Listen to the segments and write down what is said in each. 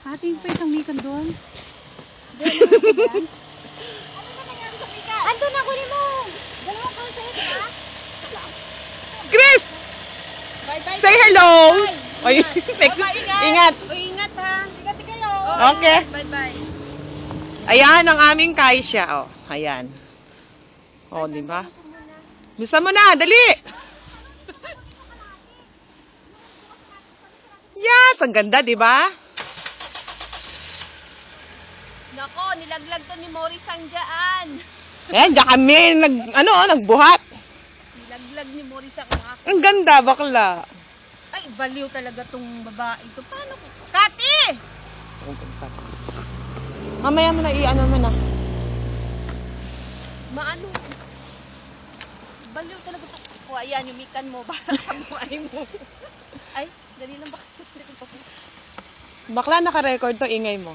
Ating pa isang mikan doon. Ano na nangyari sa mikan? Andun na, kunin mo. Dalawang kalsaya, diba? Chris! Bye-bye. Say hello! Oy, ingat! Ingat ha. Ingat kayo. Okay. Bye-bye. Ayan ang aming kaisya. Oh, ayan. Oh, di ba? Bisa mo na, dali! Yes, ang ganda, di ba? Nako, nilaglag to ni Morris ang dyan. Ayan, diyan kami nagbuhat. Nilaglag ni Morris ang akin. Ang ganda, bakla. Ay, baliw talaga tong babae ito. Paano ko? Kati! Mamaya mo na i-ano mo na. Maano? Baliw talaga to. O, ayan, yung mikan mo. Baka kamuhay mo. Ay, dali lang ba? Bakla, naka-record to, ingay mo.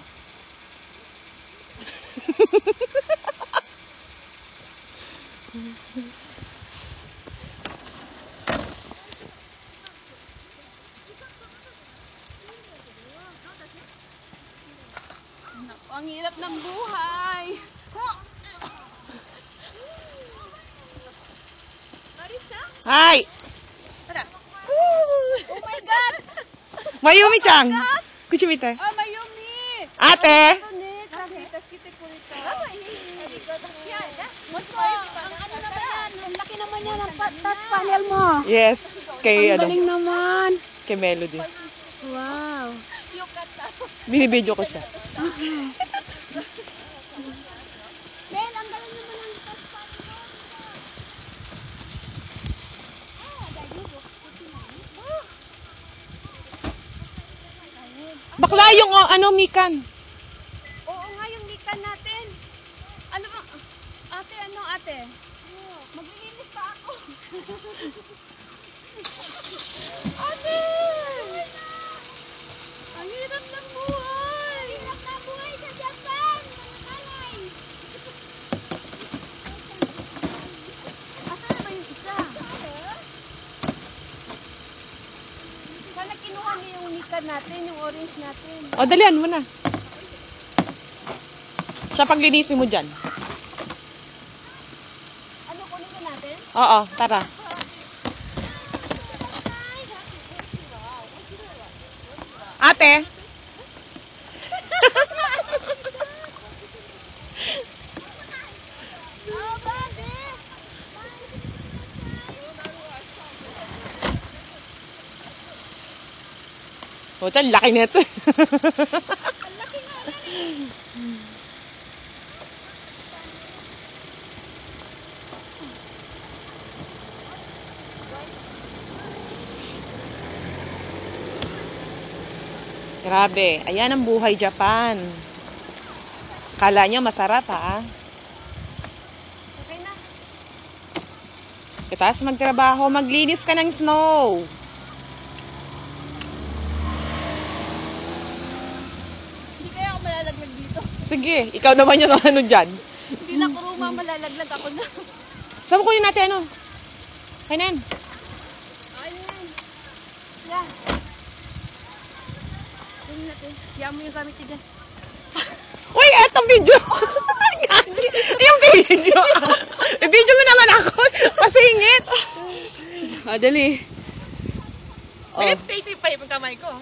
Ang hirap ng buhay. Marisa? Hi! Tara. Oh my God! Mayumi-chan! Kuchimite. Oh, Mayumi! Ate! Ang laki naman yan ang touch panel mo. Yes, kay Ang galing naman. kay Melody. Wow. Binibidyo ko siya. Ben, ang galing naman ang touch panel mo. Bakla yung mikan. Oo nga yung mikan natin. Ano ba? Ate, ano ate? Maglilinis pa ako. Ate! Ang hirap ng buhay! Ang hirap ng buhay sa Japan! Mga kanay! Asan na ba yung isa? Sana kinuha niyo yung mikan natin, yung orange natin. O, dalian mo na. Siya paglinisin mo dyan. Ano, kunin ka natin? Oo, tara. Ate! Oh, babe! O, dyan, laki nito. Ang laki nga yan eh! Grabe. Ayan ang buhay Japan. Kala niya masarap, ha? Okay na. Tapos magtrabaho, maglinis ka ng snow. Hindi kaya ako malalaglag dito. Sige, ikaw naman yung ano dyan. Hindi na kuruma, malalaglag ako na. Saan mo kunin natin ano? Kainan. Ayun. Yeah. Kunin natin. Hiya mo yung gamit niya dyan. Uy, etong video. Yung video. I-video mo naman ako. Pasingit. Dali. Oh. Pinip pa yung kamay ko.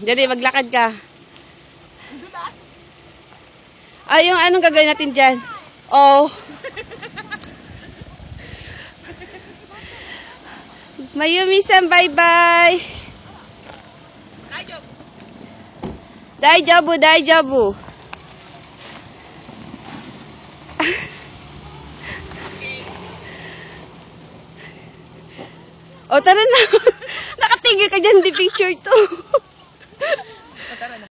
Dali, maglakad ka. Yung anong gagawin natin dyan? Oh. Mayumi-san, bye-bye. Daijabu, daijabu. O, tara na. Nakatigil ka dyan, di picture to.